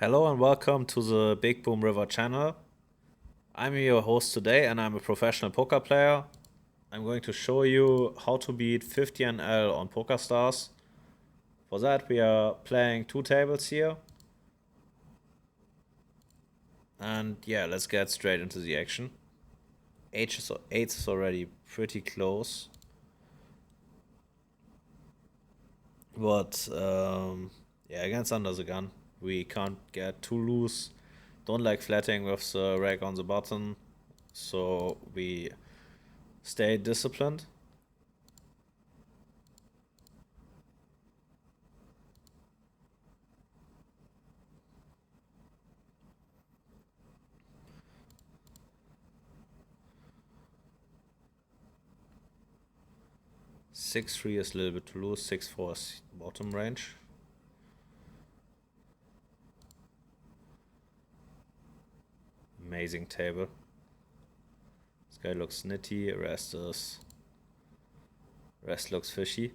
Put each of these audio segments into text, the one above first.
Hello and welcome to the Bigboomriver channel. I'm your host today and I'm a professional poker player. I'm going to show you how to beat 50 NL on PokerStars. For that we are playing two tables here. And yeah, let's get straight into the action. Eight is already pretty close. But yeah, against under the gun, we can't get too loose. Don't like flatting with the rag on the button. So we stay disciplined. Six three is a little bit too loose. 6-4 is bottom range. Amazing table. This guy looks nitty. Rest looks fishy.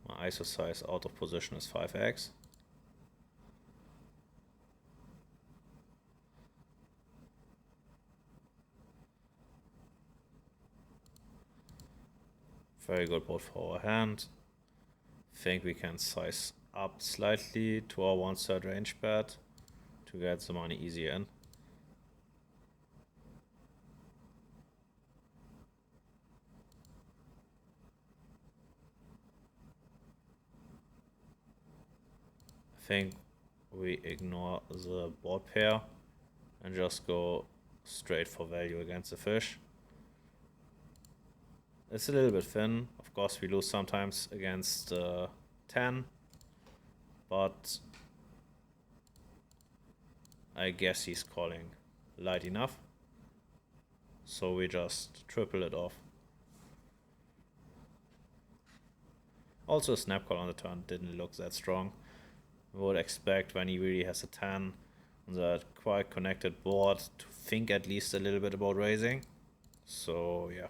My ISO size out of position is 5x. Very good board for our hand. Think we can size up slightly to our 1/3 range bet to get the money easier in. I think we ignore the board pair and just go straight for value against the fish. It's a little bit thin. Of course, we lose sometimes against 10, but I guess he's calling light enough. So we just triple it off. Also, a snap call on the turn didn't look that strong. I would expect when he really has a 10 on that quite connected board to think at least a little bit about raising. So yeah,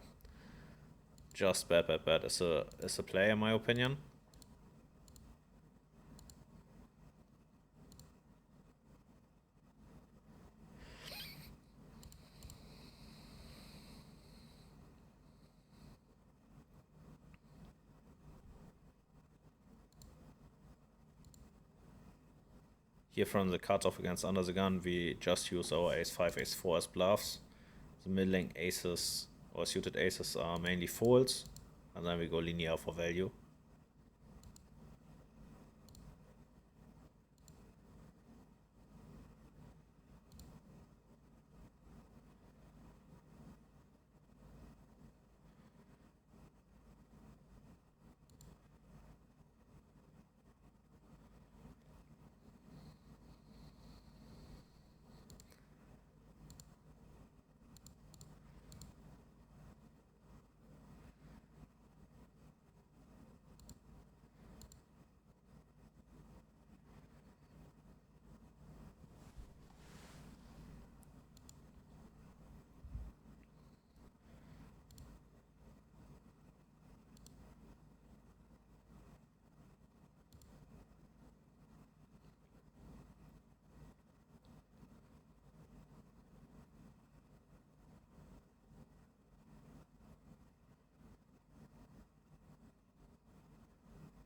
just bad as a play in my opinion. Here from the cutoff against under the gun, we just use our ace-5, ace-4 as bluffs. The middling aces or suited aces are mainly folds, and then we go linear for value.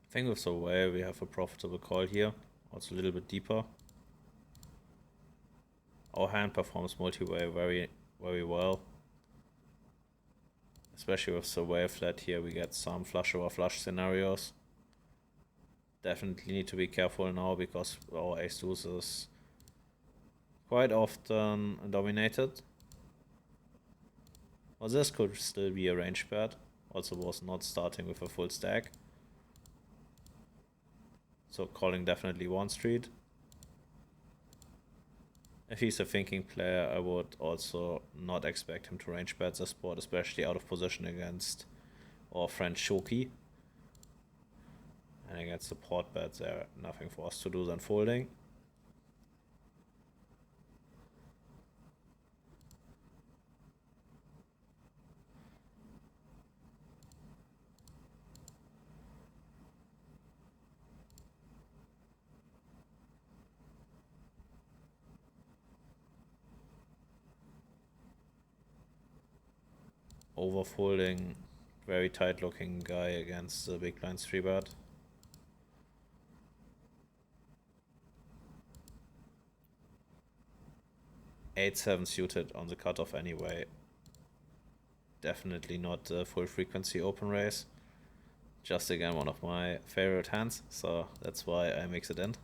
I think with the way we have a profitable call here, also a little bit deeper. Our hand performs multi-way very well. Especially with the way flat here, we get some flush over flush scenarios. Definitely need to be careful now because our ace deuce is quite often dominated. Well, this could still be a range bet. Also was not starting with a full stack. So calling definitely one street. If he's a thinking player, I would also not expect him to range bet this board, especially out of position against our friend Shoki. And against the pot bet, there nothing for us to do than folding. overfolding, very tight looking guy against the big blind 3-bet. 8-7 suited on the cutoff anyway. Definitely not a full frequency open raise. Just again one of my favorite hands, so that's why I mix it in.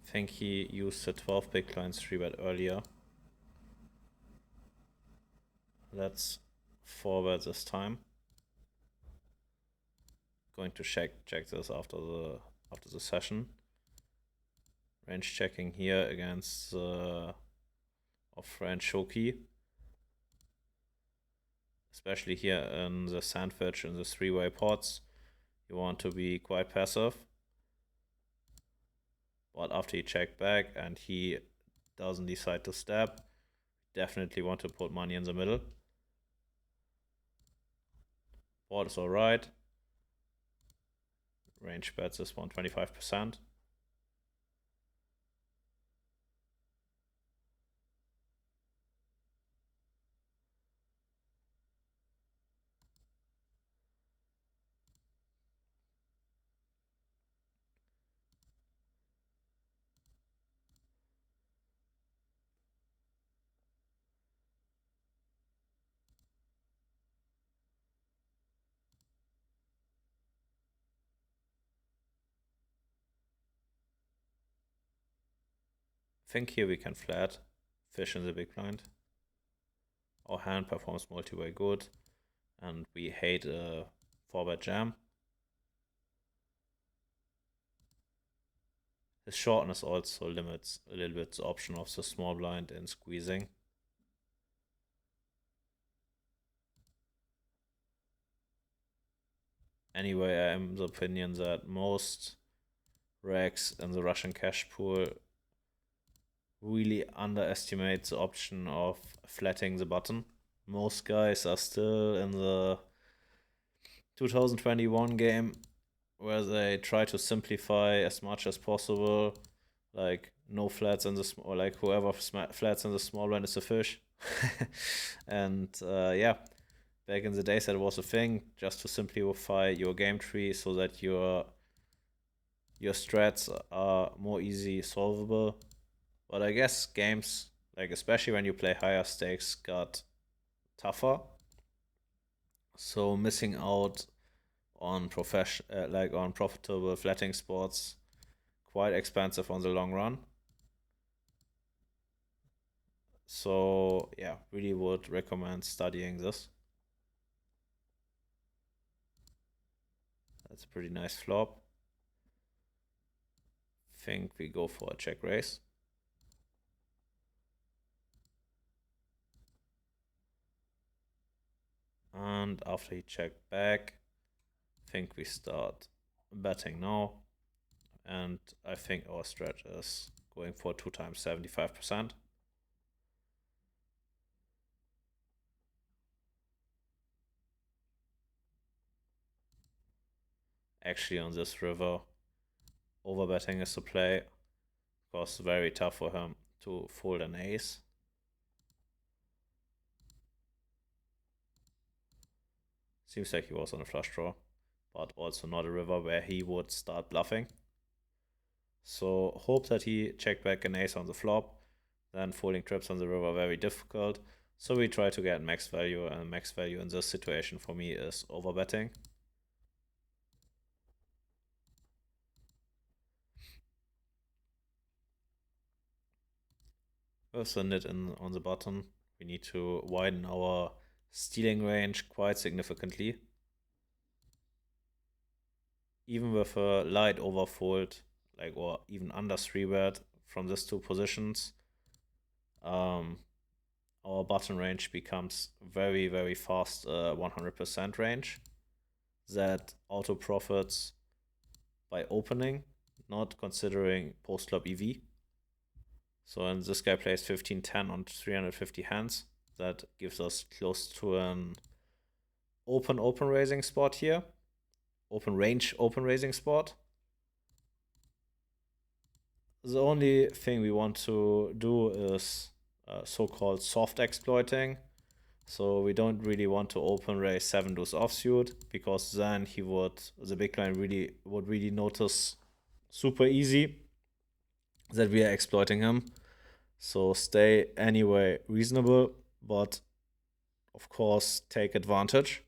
I think he used the 12 big blinds 3-bet earlier. Let's 4-bet this time. Going to check this after the session. Range checking here against off-range Shoki. Especially here in the sandwich in the 3-way pots. You want to be quite passive. But after you check back and he doesn't decide to step, definitely want to put money in the middle. Board is alright. Range bets is 125%. I think here we can flat, fish in the big blind. Our hand performs multi-way good, and we hate a 4-bet jam. His shortness also limits a little bit the option of the small blind in squeezing. Anyway, I am the opinion that most racks in the Russian cash pool really underestimate the option of flatting the button. Most guys are still in the 2021 game where they try to simplify as much as possible, like no flats in the small, like whoever flats in the small blind is a fish. And yeah, back in the days that was a thing, just to simplify your game tree so that your strats are more easy solvable. But I guess games, like especially when you play higher stakes, got tougher. So missing out on on profitable flatting spots, quite expensive on the long run. So yeah, really would recommend studying this. That's a pretty nice flop. Think we go for a check raise. And after he checked back, think we start betting now. And I think our stretch is going for 2 times 75%. Actually, on this river, overbetting is the play. Of course, very tough for him to fold an ace. Seems like he was on a flush draw, but also not a river where he would start bluffing. So hope that he checked back an ace on the flop. Then folding trips on the river very difficult. So we try to get max value, and max value in this situation for me is overbetting. With the nit on the button, we need to widen our stealing range quite significantly. Even with a light overfold, like, or even under 3-bet from these two positions, our button range becomes very, very fast 100% range that auto profits by opening, not considering post-flop EV. So and this guy plays 15-10 on 350 hands. That gives us close to an open raising spot here. Open range open raising spot. The only thing we want to do is so-called soft exploiting. So we don't really want to open raise 7 deuce offsuit, because then the big blind would really notice super easy that we are exploiting him. So stay anyway reasonable, but of course take advantage.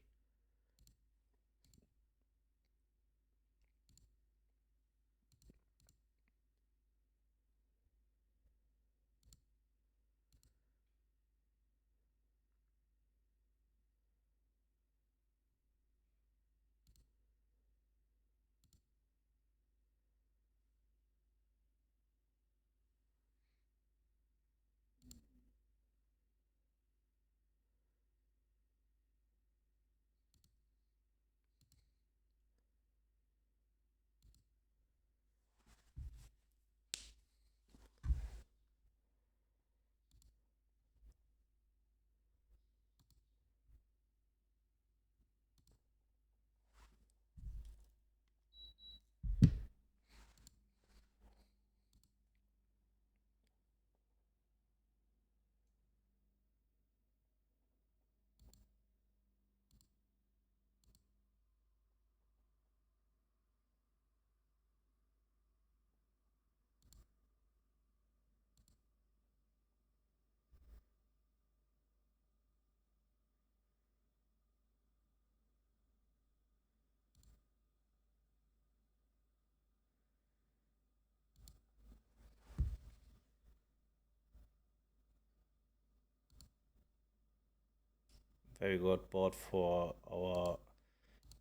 Very good board for our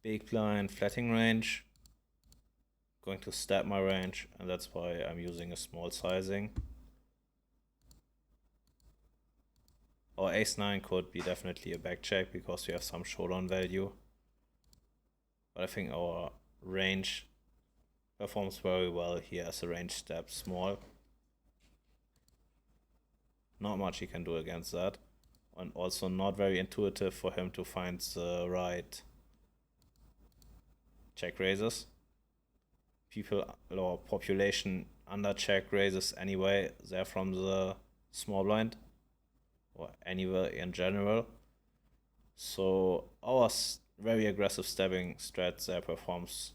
big blind flatting range. Going to stab my range, and that's why I'm using a small sizing. Our ace-9 could be definitely a back check because we have some showdown value. But I think our range performs very well here as a range stab small. Not much he can do against that. And also not very intuitive for him to find the right check raises. People or population under check raises anyway. They're from the small blind or anywhere in general. So our very aggressive stabbing strat there performs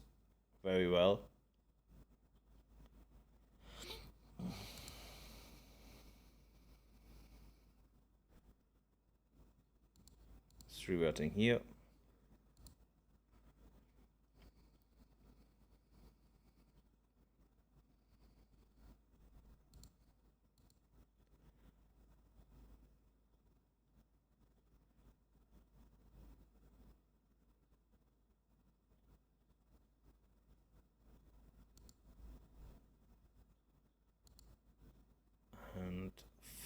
very well. It's reverting here. And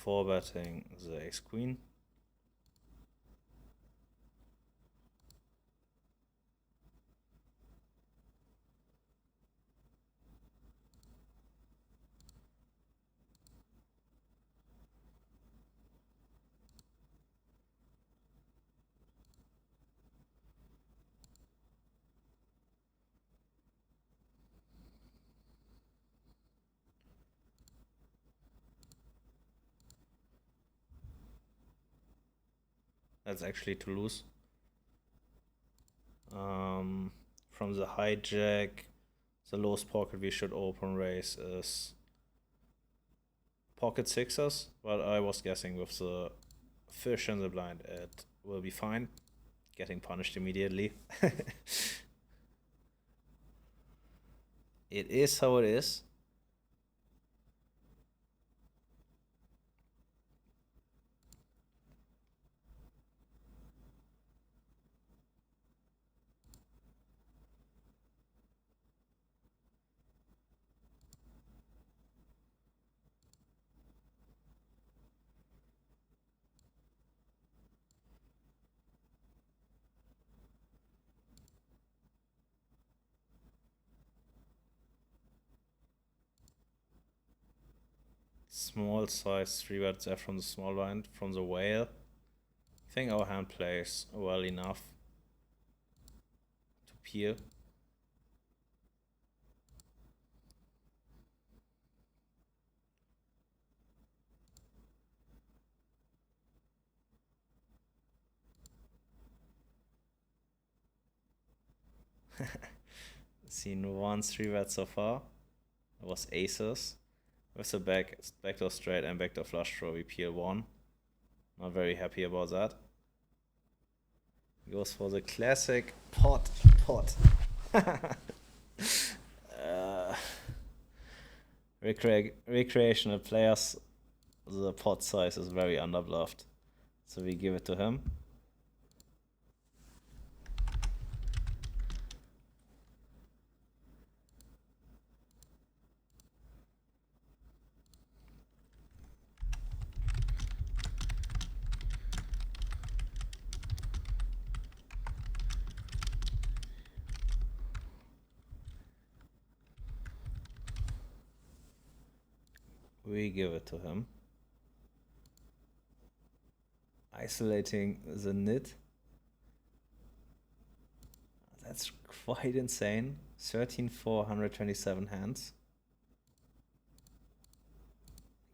4-betting the ace queen. That's actually to lose. From the hijack, the lowest pocket we should open raise is pocket sixes, but I was guessing with the fish in the blind it will be fine. Getting punished immediately. It is how it is. Small size 3-bet there from the small blind, from the whale. I think our hand plays well enough to peel. Seen one 3-bet so far. It was aces. With the backdoor straight and backdoor flush draw, we peel one. Not very happy about that. He goes for the classic pot. Recreational players, the pot size is very underbluffed. So we give it to him. We give it to him. Isolating the nit. That's quite insane. 13,427 hands.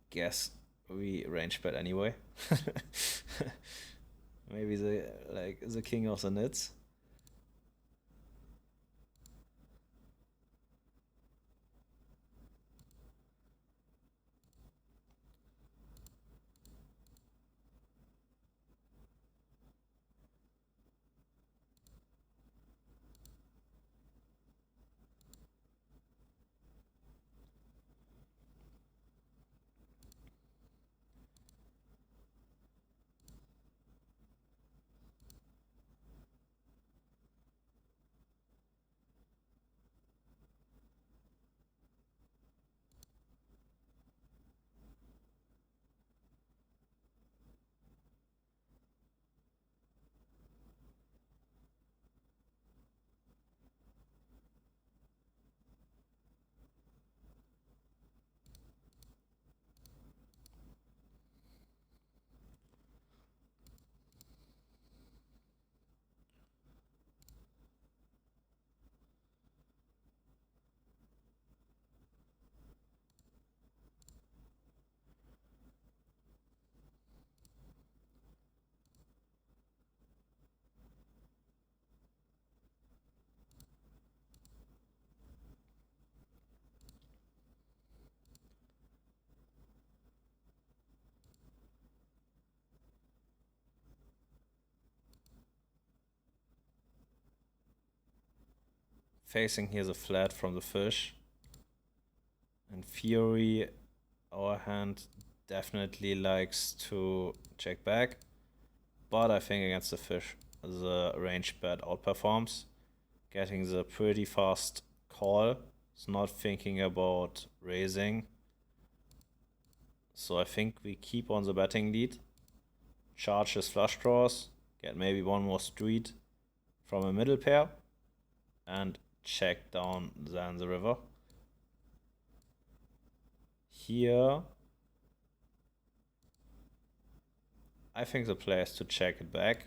Guess we range bet anyway. Maybe the king of the nits. Facing here the flat from the fish. And Fury, our hand definitely likes to check back. But I think against the fish, the range bet outperforms. Getting the pretty fast call. It's not thinking about raising. So I think we keep on the betting lead. Charge his flush draws. Get maybe one more street from a middle pair. And check down then the river. Here, I think the play is to check it back.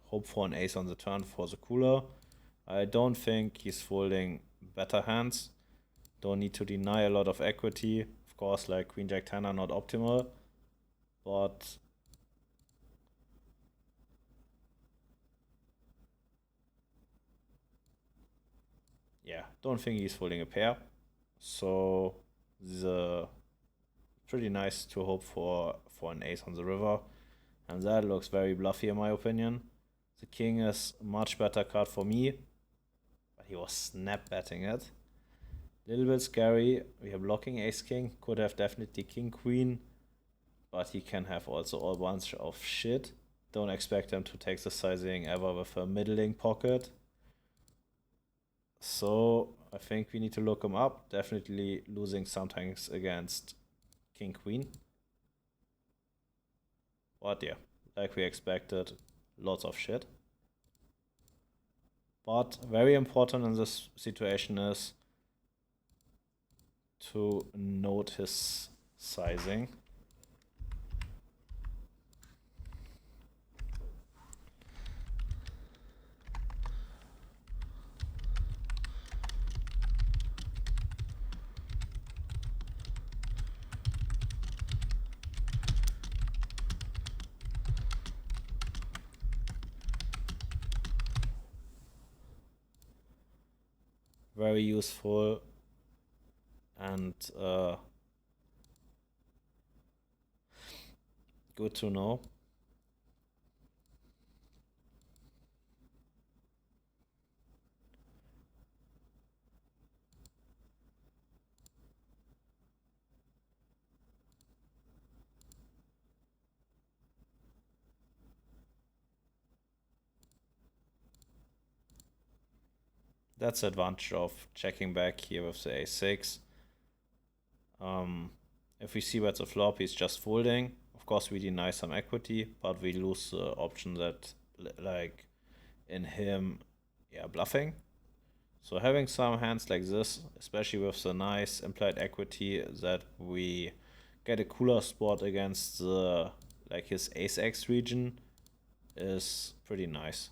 Hope for an ace on the turn for the cooler. I don't think he's folding better hands. Don't need to deny a lot of equity. Of course, like Queen Jack 10 are not optimal. But yeah, don't think he's folding a pair. So the pretty nice to hope for an ace on the river. And that looks very bluffy in my opinion. The king is a much better card for me. But he was snap betting it. Little bit scary. We are blocking ace king. Could have definitely king queen. But he can have also all bunch of shit. Don't expect him to take the sizing ever with a middling pocket. So I think we need to look him up. Definitely losing sometimes against king queen. But yeah, like we expected, lots of shit. But very important in this situation is to note his sizing. Very useful, and good to know. That's the advantage of checking back here with the a6. If we see what's a flop, he's just folding. Of course, we deny some equity, but we lose the option that, like, in him, yeah, bluffing. So having some hands like this, especially with the nice implied equity, that we get a cooler spot against the, like, his ace-x region, is pretty nice.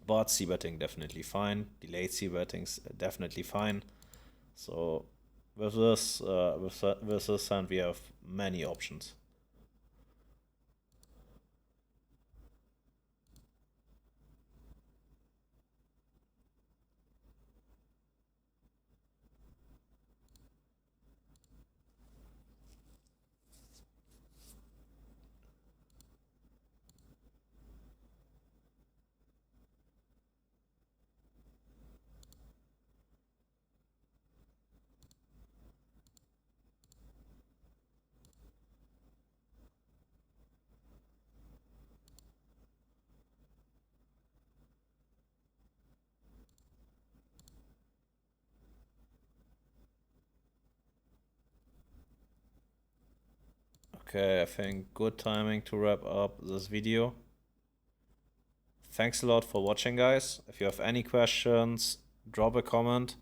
But c-betting definitely fine. Delayed c-betting's definitely fine. So with this, with this hand, we have many options. Okay, I think good timing to wrap up this video. Thanks a lot for watching, guys. If you have any questions, drop a comment.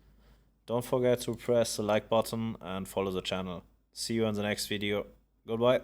Don't forget to press the like button and follow the channel. See you in the next video. Goodbye.